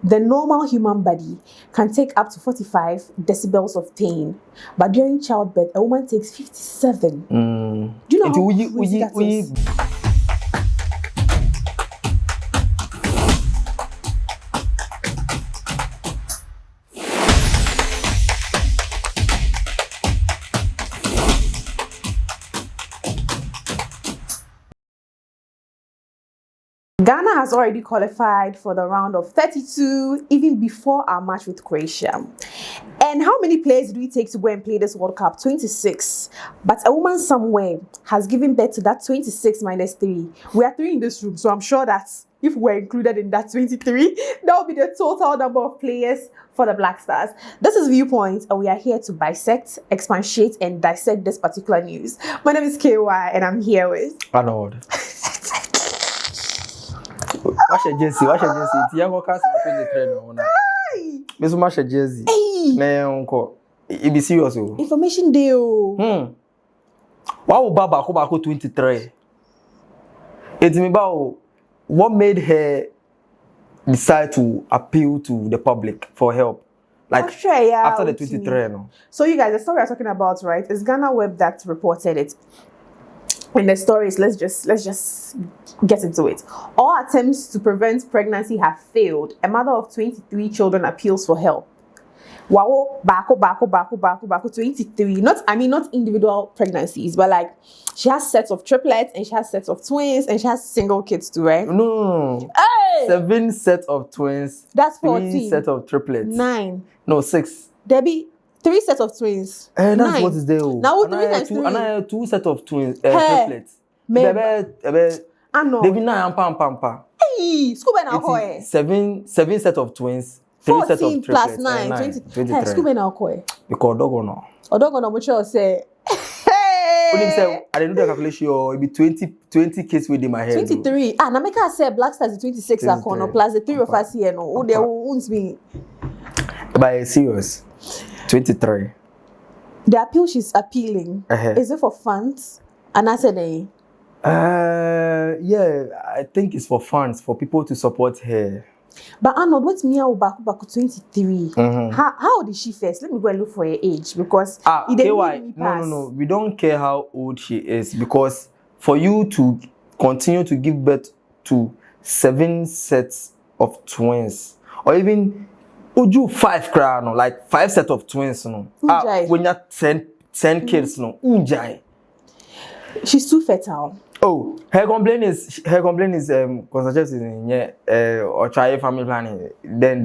The normal human body can take up to 45 decibels of pain, but during childbirth, a woman takes 57. Do you know how crazy that is? Ghana has already qualified for the round of 32 even before our match with Croatia. And how many players do we take to go and play this World Cup? 26. But a woman somewhere has given birth to that 26 minus 3. We are 3 in this room, so I'm sure that if we're included in that 23, that will be the total number of players for the Black Stars. This is Viewpoint, and we are here to bisect, expatiate, and dissect this particular news. My name is KY, and I'm here with Arnold. What's your jersey? Tiago Casa 23 no na. Meso match jersey. Na unko. E be serious o. Information day o. Wow, baba ko 23. It's me about what made her decide to appeal to the public for help. Like after the 23 no. So you guys, the story we're talking about, right, is Ghana Web that reported it. In the stories, let's just get into it. All attempts to prevent pregnancy have failed. A mother of 23 children appeals for help. Wow, bako 23. Not individual pregnancies, but like she has sets of triplets and she has sets of twins and she has single kids too, right? No. Hey! 7 sets of twins. That's 14. 3 sets of triplets. 9. No, 6. Debbie, 3 sets of twins. That's 9. what is there. Now 3 times 3. And I have 2 sets of twins. Triplets. I know. Debbie na pampa. Hey, scuba na koe. 7 sets of twins. 3 sets of 14 triplets. plus 9, 23. Hey, scuba na koe. Because dogo no. Odogo no mucho say. When him say, I didn't do the calculation, it be 20 kids within my head. 23. Na make I say Black Stars 26 are corner plus the 3 of us here no. Who there won't be. But serious. 23. The appeal she's appealing. Is it for funds? And I said, yeah, I think it's for funds, for people to support her. But Arnold, what's me back 23? How old is she first? Let me go and look for her age because no, we don't care how old she is because for you to continue to give birth to 7 sets of twins or even 5 crown, like 5 sets of twins, when you're 10 kids, unjai. She's too fertile. Oh, her complaint is contraceptives or child family planning. Then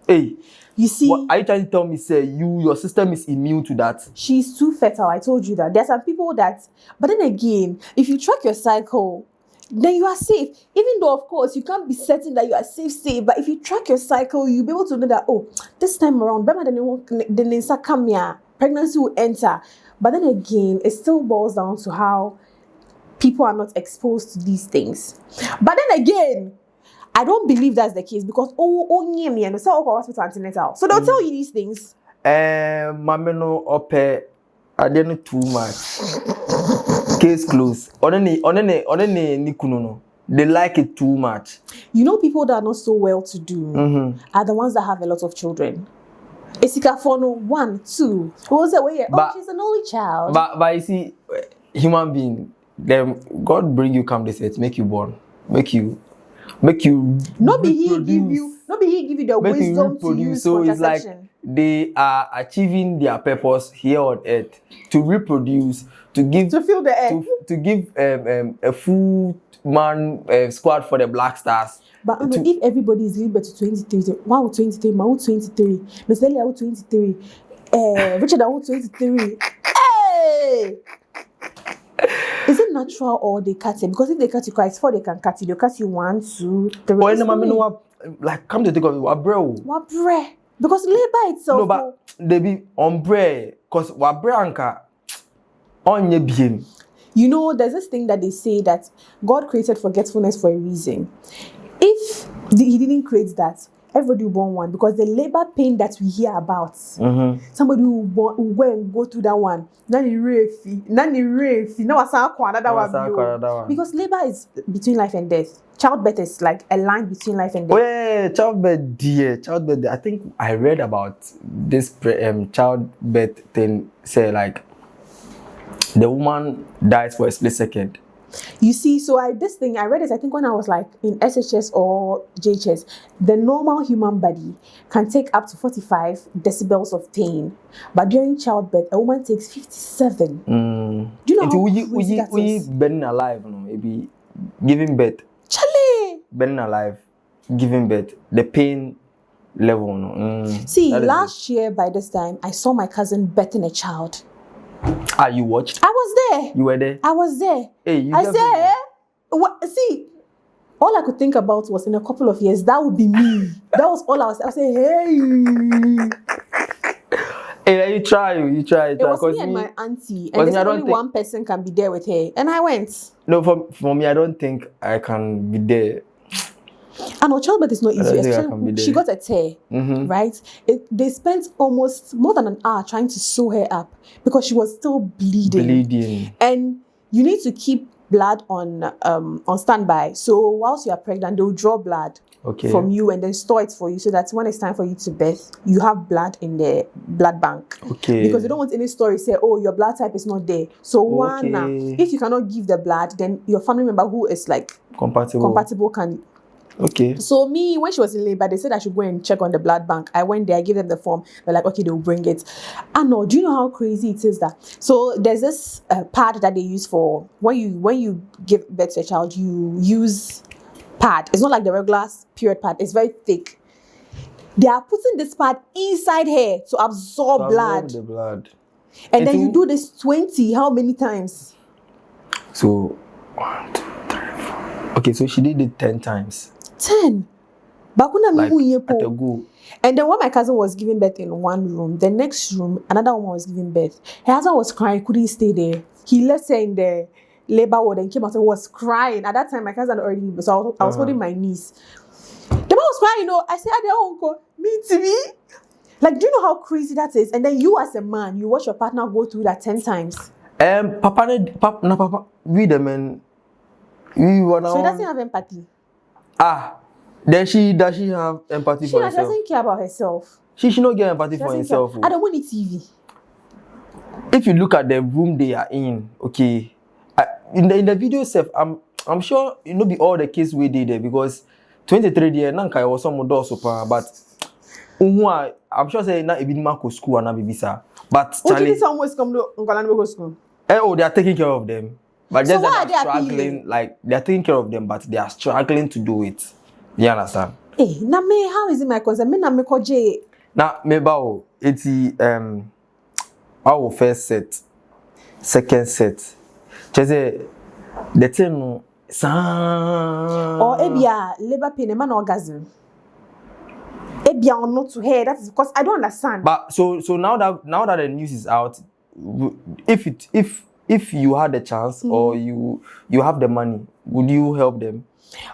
hey, you see, what are you trying to tell me? Say your system is immune to that. She's too fertile. I told you that. There's some people that, but then again, if you track your cycle, then you are safe. Even though, of course, you can't be certain that you are safe. But if you track your cycle, you'll be able to know that, oh, this time around, pregnancy will enter. But then again, it still boils down to how people are not exposed to these things. But then again, I don't believe that's the case because so they'll tell you these things. Mameno ope, I didn't too much. Case closed. They like it too much. You know, people that are not so well to do are the ones that have a lot of children. Esika fono 1, 2. Who's the way? Oh, she's an only child. But you see, human being, then God bring you come this earth, make you born, make you. Not be he give you the wisdom to use so contraception. It's like they are achieving their purpose here on earth to reproduce, to fill the earth, to give a full man squad for the Black Stars. But if everybody is giving birth to 23, one 23, my 23, Miss Delia 23, Richard 23. Hey! Is it natural or they cut it? Because if they cut you quite 4, they can cut you. They'll cut you 1, 2, 3. Like come to think of it, what bre? Because labor itself. No, but they be on bre. Because what bre anka on your beam. You know, there's this thing that they say that God created forgetfulness for a reason. If he didn't create that, everybody will born one because the labor pain that we hear about, somebody will go and go through that one. Nani refi. Now another one. Because labor is between life and death. Childbirth is like a line between life and death. Oh yeah, childbirth, dear. Childbirth. I think I read about this childbirth thing. Say like the woman dies for a split second. You see, so I read this, I think when I was like in SHS or JHS, the normal human body can take up to 45 decibels of pain. But during childbirth, a woman takes 57. Do you know how crazy that is? Being alive, no? Maybe giving birth. Charlie! Being alive, giving birth. The pain level, no? See, last year by this time, I saw my cousin birthing a child. Ah, you watched? I was there. You were there? I was there. Hey, I said, see, all I could think about was in a couple of years, that would be me. That was all I was saying, hey. Hey, you try. It was me and my auntie, and there's only one person can be there with her. And I went. No, for me, I don't think I can be there. And our childbirth is not easy. Especially she got a tear, right? They spent almost more than an hour trying to sew her up because she was still bleeding. And you need to keep blood on standby. So whilst you are pregnant, they'll draw blood from you and then store it for you so that when it's time for you to birth, you have blood in the blood bank. Okay. Because they don't want any story say, oh, your blood type is not there. So if you cannot give the blood, then your family member who is like compatible can. Okay. So me, when she was in labor, they said I should go and check on the blood bank. I went there, I gave them the form. They're like, okay, they'll bring it. And no, do you know how crazy it is that? So there's this pad that they use for when you give birth to a child, you use pad. It's not like the regular period pad. It's very thick. They are putting this pad inside her to absorb blood. The blood. And then you do this 20, how many times? So 1, 2, 3, 4. Okay, so she did it 10 times. 10. Like at a go. And then when my cousin was giving birth in one room, the next room, another woman was giving birth. Her husband was crying, couldn't stay there. He left her in the labor ward and came out and was crying. At that time, my cousin already, so I was holding my niece. The man was crying, I said, uncle, me to me. Like, do you know how crazy that is? And then you as a man, you watch your partner go through that 10 times. Papa, we the men. So he doesn't have empathy. Does she have empathy for herself? She doesn't care about herself. She should not get empathy for herself. I don't want any TV. If you look at the room they are in, okay, in the video itself, I'm sure it not be all the kids we did there because 23 years nanka was some doors open, but I'm sure say not even Marco school and not bibisa. But Charlie, always come to Uncle school. Oh, they are taking care of them. But so just why they are struggling, like they are taking care of them, but they are struggling to do it. You understand? Hey, na me, how is it my concern? Me na me ko J. Na me bao, it's our first set, second set. Just the thing no. Or ebia labor pain, man orgasm. Ebia or not to hear. That is because I don't understand. But so now that the news is out, if you had the chance or you have the money, would you help them?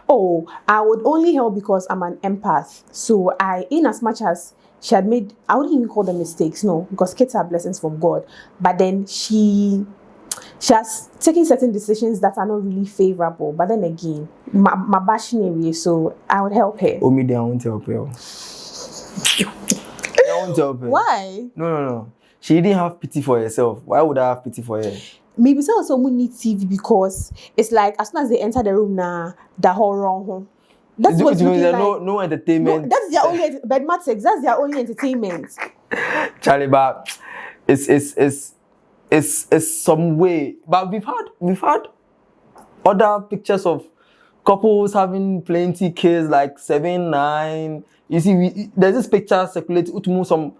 Oh, I would only help because I'm an empath. So in as much as she had made, I wouldn't even call them mistakes, no, because kids are blessings from God. But then she has taken certain decisions that are not really favorable. But then again, my bashing area, so I would help her. Oh, me, I won't help her. I won't help her. Why? No. She didn't have pity for herself. Why would I have pity for her? Maybe someone need TV because it's like as soon as they enter the room now, the whole wrong. That's what looking like. No entertainment. No, that's their only bedmatics. That's their only entertainment. Charlie, but it's some way. But we've had other pictures of couples having plenty kids, like 7, 9. You see, there's this picture circulating. Some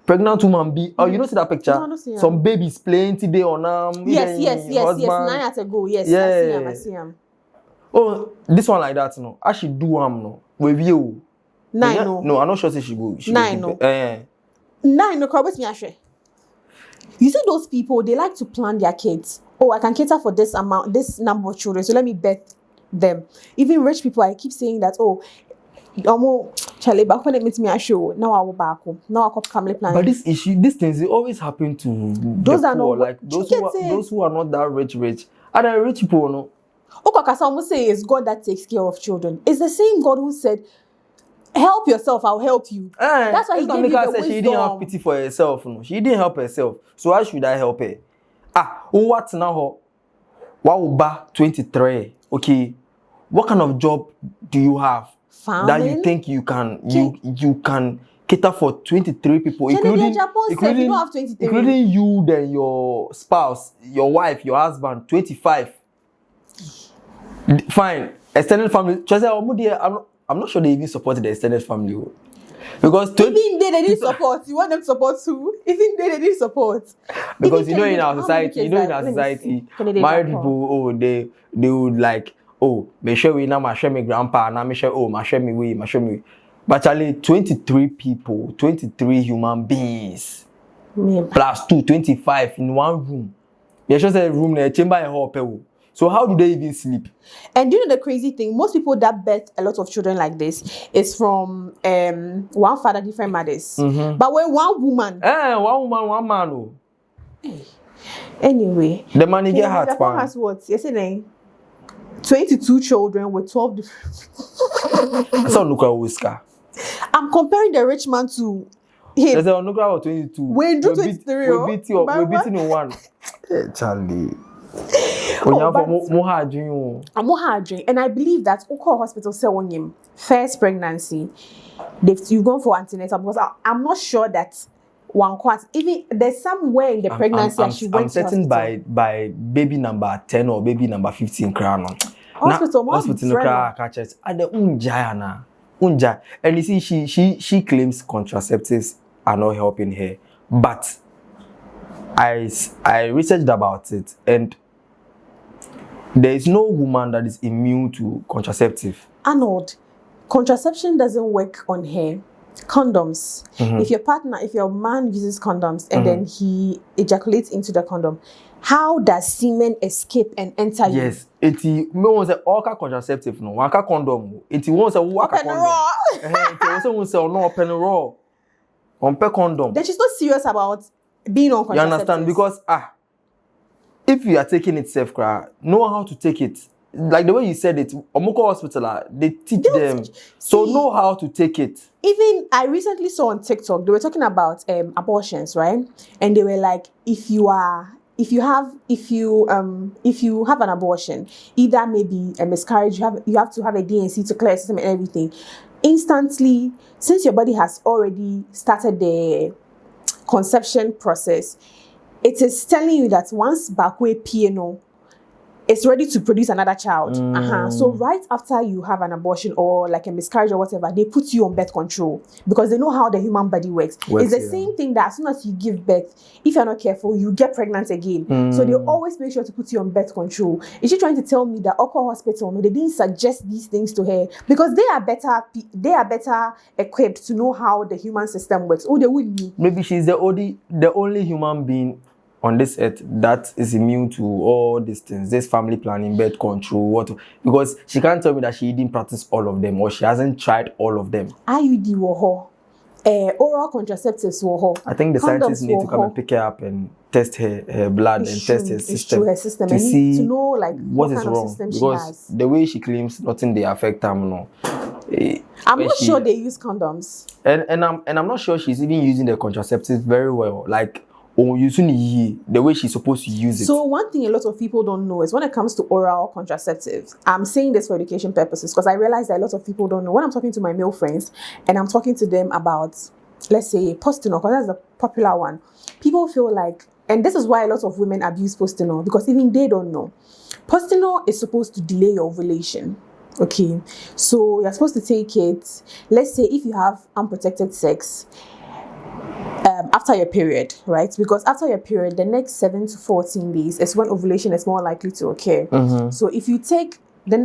pregnant woman be. Oh, you don't see that picture? No, I don't see some babies plenty day on Yes. 9 years ago. Yes, yeah. I see him. Oh, this one like that, no. I should do no. With you. 9 no. No, I'm not sure she go. 9 no. 9 no. Crowd with me, Ashe. You see those people, they like to plan their kids. Oh, I can cater for this amount, this number of children, so let me bet them. Even rich people, I keep saying that, Charlie, back when it meets me a show, now I will back home. Now I come family planning. But this issue, these things, they always happen to those the are poor, not like those who are not that rich. Are the rich people, no? Okay, so almost say it's God that takes care of children. It's the same God who said, "Help yourself, I'll help you." That's why He gave you the wisdom. She didn't have pity for herself, no. She didn't help herself. So why should I help her? What now? Wow, 23. Okay, what kind of job do you have? Farming? That you think you can cater for 23 people, including you, then your spouse, your wife, your husband, 25. Fine, extended family. I'm not sure they even supported the extended family, because even they didn't support. You want them to support who? Even they didn't support. Because in our society, married people, they would like, me share we now, me share me grandpa, now me share me share me. But actually, 23 people, 23 human beings, plus 25 in one room. There's just a room, a chamber, and hall. So how do they even sleep? And you know the crazy thing, most people that birth a lot of children like this is from one father, different mothers. But when one woman, one man. Oh. Anyway, the money get hard. Japan has what? Yesterday, 22 children with 12 different. I'm comparing the rich man to him. There's a 22. We do 23. We're beating in one. Charlie. I'm and I believe that Oko Hospital said on him first pregnancy, you've gone for antenatal, because I'm not sure that one quart, even there's somewhere in the pregnancy she went to certain by baby number 10 or baby number 15 crown. Hospital catches at the unja. And you see, she claims contraceptives are not helping her, but I researched about it, and there is no woman that is immune to contraceptive. Arnold, contraception doesn't work on her. Condoms. If your man uses condoms and then he ejaculates into the condom, how does semen escape and enter you? Yes, it means a orca contraceptive no, one condom. It wants a waka condom. It also wants a no open raw. On per condom. Then she's not serious about being on contraceptives. You understand? Because if you are taking it safe, know how to take it. Like the way you said it, Omoko Hospital, they teach them. So know how to take it. Even I recently saw on TikTok, they were talking about abortions, right? And they were like, if you have an abortion, either maybe a miscarriage, you have to have a DNC to clear system and everything. Instantly, since your body has already started the conception process, it is telling you that once backway piano is ready to produce another child. So right after you have an abortion or like a miscarriage or whatever, they put you on birth control because they know how the human body works. It's the same thing that as soon as you give birth, if you're not careful, you get pregnant again. So they always make sure to put you on birth control. Is she trying to tell me that Oko Hospital, no, they didn't suggest these things to her because they are better equipped to know how the human system works. Oh, they wouldn't. Maybe she's the only human being on this earth that is immune to all these things, this family planning, birth control, because she can't tell me that she didn't practice all of them or she hasn't tried all of them. IUD woho, oral contraceptives woho. I think the scientists need to come and pick her up and test her blood and test her system to see to know like what is wrong, because the way she claims nothing they affect her, no. I'm not sure they use condoms, and I'm not sure she's even using the contraceptives very well, like. Or using the way she's supposed to use it. So one thing a lot of people don't know is when it comes to oral contraceptives, I'm saying this for education purposes because I realize that a lot of people don't know. When I'm talking to my male friends and I'm talking to them about, let's say, Postinol, because that's the popular one, people feel like, and this is why a lot of women abuse Postinol, because even they don't know. Postinol is supposed to delay your ovulation. Okay, so you're supposed to take it, let's say if you have unprotected sex, after your period, right? Because after your period, the next 7 to 14 days is when ovulation is more likely to occur. So if you take, the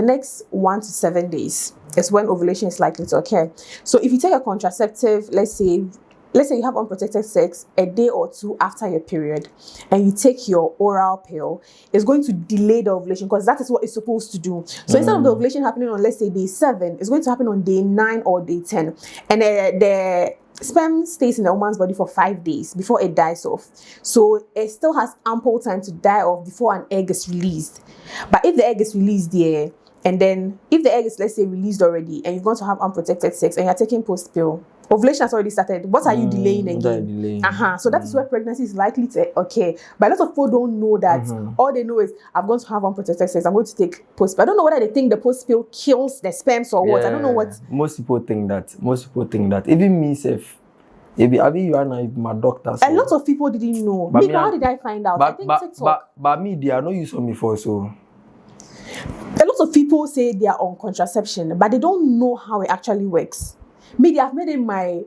next 1 to 7 days is when ovulation is likely to occur. So if you take a contraceptive, let's say let's say you have unprotected sex a day or two after your period, and you take your oral pill, it's going to delay the ovulation because that is what it's supposed to do. So instead of the ovulation happening on, let's say, day 7, it's going to happen on day 9 or day 10. And the sperm stays in the woman's body for 5 days before it dies off. So it still has ample time to die off before an egg is released. But if the egg is released there, and then if the egg is, let's say, released already, and you're going to have unprotected sex, and you're taking post-pill, ovulation has already started. What are you delaying again? So that is where pregnancy is likely to occur. But a lot of people don't know that. All they know is, I'm going to have unprotected sex, I'm going to take post-pill. I don't know whether they think the post-pill kills the sperms or what. I don't know what. Most people think that. Even me, self. Maybe you are not my doctor. So. A lot of people didn't know. But how did I find out? I think TikTok. But me, they are not used on before, so. A lot of people say they are on contraception, but they don't know how it actually works. Me, they have made it my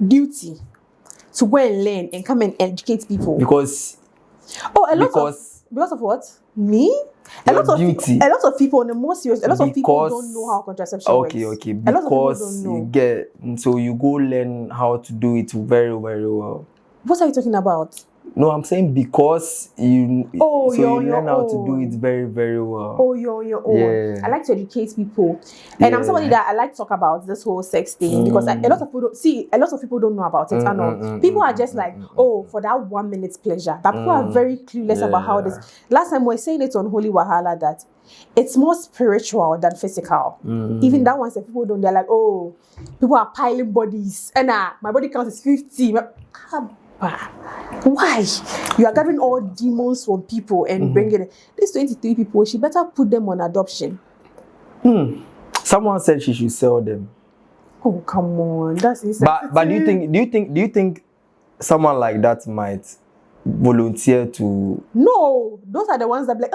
duty to go and learn and come and educate people. Because of what? Me? A lot of people, on the more serious, a lot of people don't know how contraception works. Okay. Because you go learn how to do it very, very well. What are you talking about? No, I'm saying because you learn how to do it very, very well. Yeah. I like to educate people. And I'm somebody that I like to talk about this whole sex thing because a lot of people don't know about it. People are just like, for that 1 minute's pleasure. But people are very clueless about how this. Last time we were saying it on Holy Wahala that it's more spiritual than physical. Even that one, said people don't. They're like, people are piling bodies, and my body count is 50. Why? You are gathering all demons from people and bringing it. These 23 people, she better put them on adoption. Someone said she should sell them. Oh, come on, that's insensitive. But do you think someone like that might volunteer to? No, those are the ones that be like,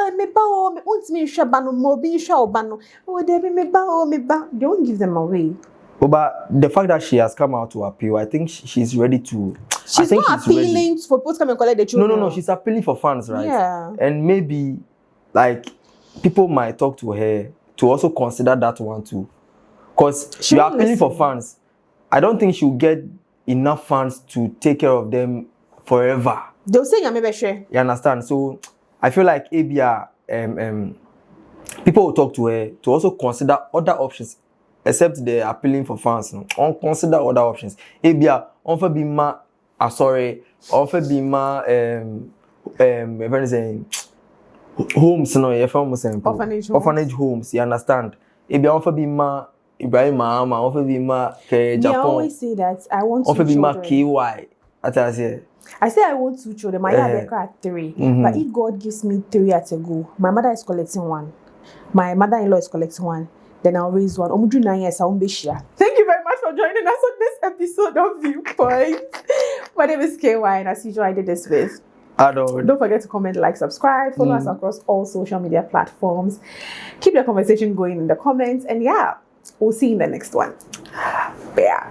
they won't give them away. But the fact that she has come out to appeal, I think she's ready to. She's not appealing for people to come and collect the children. No, she's appealing for funds, right? Yeah. And maybe, like, people might talk to her to also consider that one too. Because you are appealing for funds. I don't think she'll get enough funds to take care of them forever. They'll say you're maybe sure. You understand? So, I feel like ABR, people will talk to her to also consider other options. Except they're appealing for funds. No? Consider other options. ABR, on for be ma, offer be ma, homes, no, orphanage homes, you understand? ABR, offer be ma, Ibrahim Mahama, offer be ma, Japan. I always say that I want 2 children. Offer be ma, KY. I say I want 2 children. My dad had 3. But if God gives me 3 at a go, my mother is collecting 1. My mother-in-law is collecting 1. Then I'll raise 1. Thank you very much for joining us on this episode of Viewpoint. My name is KY, and as usual, I did this with Adon. Don't forget to comment, like, subscribe, follow us across all social media platforms. Keep the conversation going in the comments, and we'll see you in the next one. Yeah.